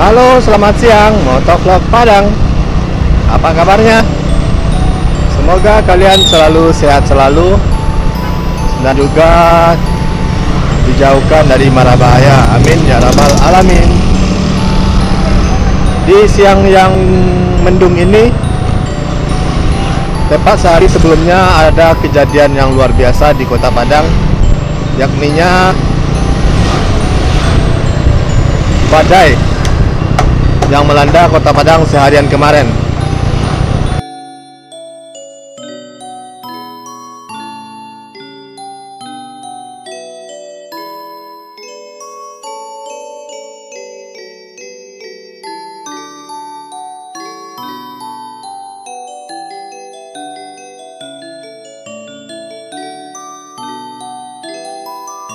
Halo, selamat siang, Motovlog Padang. Apa kabarnya? Semoga kalian selalu sehat selalu dan juga dijauhkan dari mara bahaya. Amin ya rabbal alamin. Di siang yang mendung ini, tepat sehari sebelumnya ada kejadian yang luar biasa di Kota Padang, yakninya badai yang melanda Kota Padang seharian kemarin.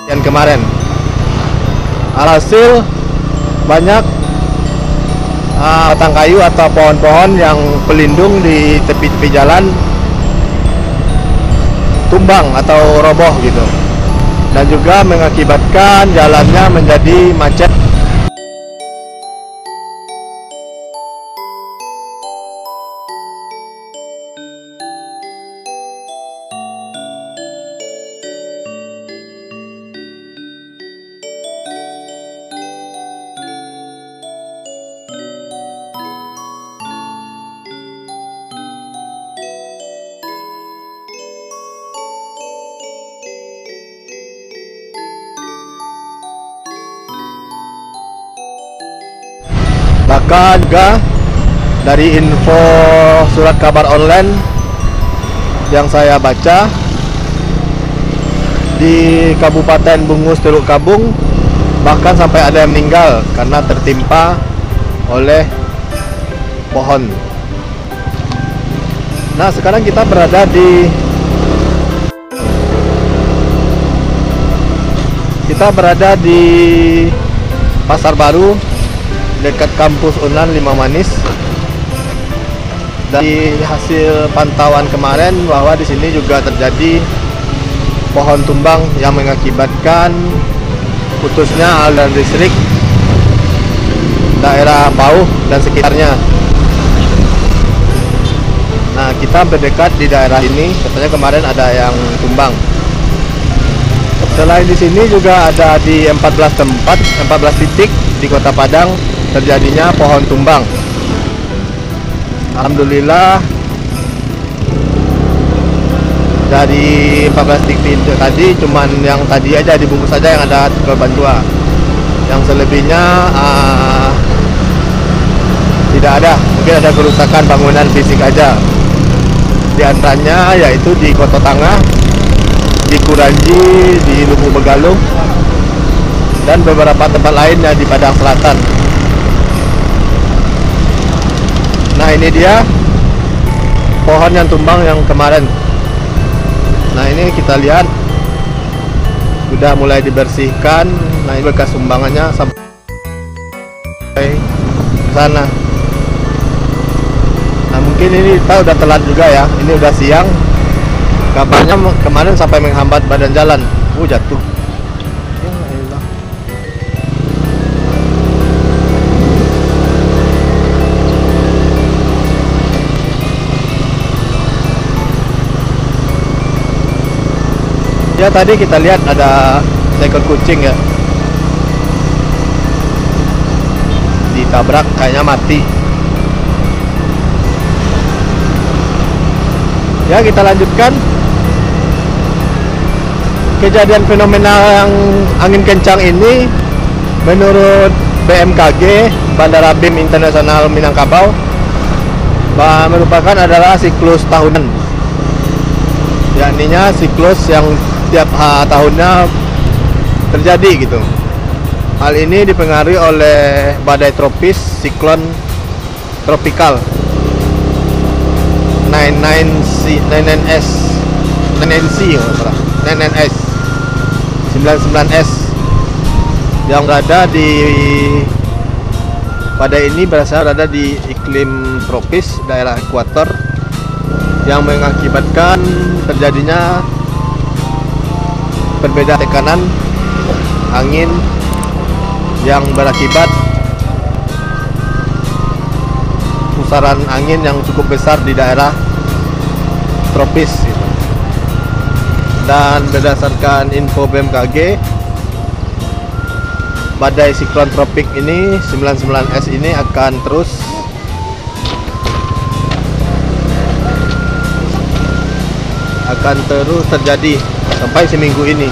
Yang kemarin, alhasil banyak batang kayu atau pohon-pohon yang pelindung di tepi-tepi jalan tumbang atau roboh gitu, dan juga mengakibatkan jalannya menjadi macet. Bahkan juga dari info surat kabar online yang saya baca, di Kabupaten Bungus Teluk Kabung bahkan sampai ada yang meninggal karena tertimpa oleh pohon. Nah, sekarang kita berada di Pasar Baru dekat kampus Unan Lima Manis. Dari hasil pantauan kemarin bahwa di sini juga terjadi pohon tumbang yang mengakibatkan putusnya aliran listrik daerah Pauh dan sekitarnya. Nah, kita berdekat di daerah ini, katanya kemarin ada yang tumbang. Selain di sini juga ada di 14 titik di Kota Padang terjadinya pohon tumbang. Alhamdulillah dari 14 titik tadi cuman yang tadi aja dibungkus saja yang ada korban jiwa. Yang selebihnya tidak ada, mungkin ada kerusakan bangunan fisik aja. Di antaranya yaitu di Kota Tangah, di Kuranji, di Lubuk Begalung, dan beberapa tempat lainnya di Padang Selatan. Nah, ini dia pohon yang tumbang yang kemarin. Nah, ini kita lihat sudah mulai dibersihkan. Nah, ini bekas sumbangannya sampai ke sana. Nah, mungkin ini kita udah telat juga ya. Ini udah siang. Kabarnya kemarin sampai menghambat badan jalan. Jatuh. Ya, tadi kita lihat ada seekor kucing ya, ditabrak, kayaknya mati. Ya, kita lanjutkan. Kejadian fenomenal yang angin kencang ini menurut BMKG, Bandara BIM Internasional Minangkabau, merupakan adalah siklus tahunan, yakninya siklus yang tiap tahunnya terjadi gitu. Hal ini dipengaruhi oleh badai tropis siklon tropikal 99S yang berada di badai ini berada di iklim tropis daerah ekuator yang mengakibatkan terjadinya perbedaan tekanan angin yang berakibat pusaran angin yang cukup besar di daerah tropis gitu. Dan berdasarkan info BMKG, badai siklon tropik ini 99S ini akan terus terjadi sampai seminggu ini.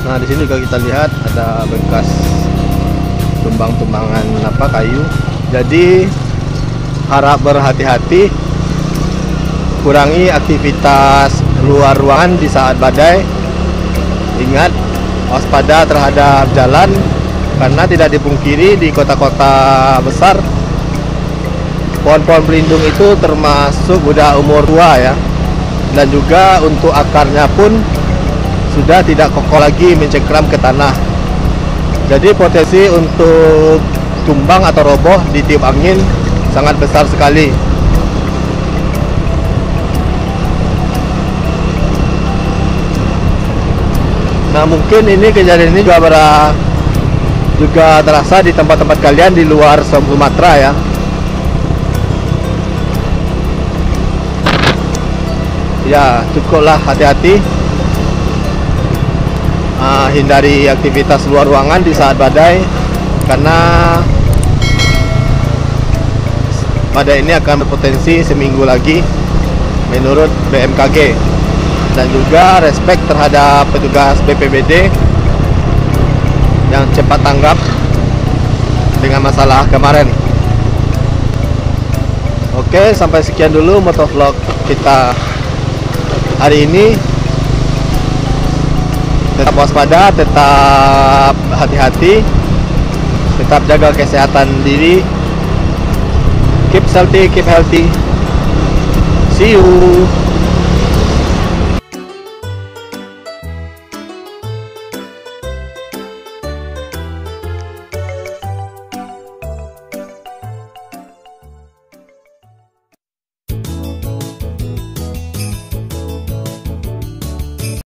Nah, di sini juga kita lihat ada bekas tumbang-tumbangan kayu. Jadi harap berhati-hati, kurangi aktivitas luar ruangan di saat badai. Ingat, waspada terhadap jalan, karena tidak dipungkiri di kota-kota besar pohon-pohon pelindung itu termasuk udah umur tua ya, dan juga untuk akarnya pun sudah tidak kokoh lagi mencengkram ke tanah. Jadi potensi untuk tumbang atau roboh di tiup angin sangat besar sekali. Nah, mungkin ini kejadian ini juga terasa di tempat-tempat kalian di luar Sumatera ya. Ya, cukuplah hati-hati. Hindari aktivitas luar ruangan di saat badai, karena badai ini akan berpotensi seminggu lagi menurut BMKG. Dan juga respect terhadap petugas BPBD yang cepat tanggap dengan masalah kemarin. Oke, sampai sekian dulu motovlog kita hari ini. Tetap waspada, tetap hati-hati, tetap jaga kesehatan diri. Keep healthy, keep healthy. See you.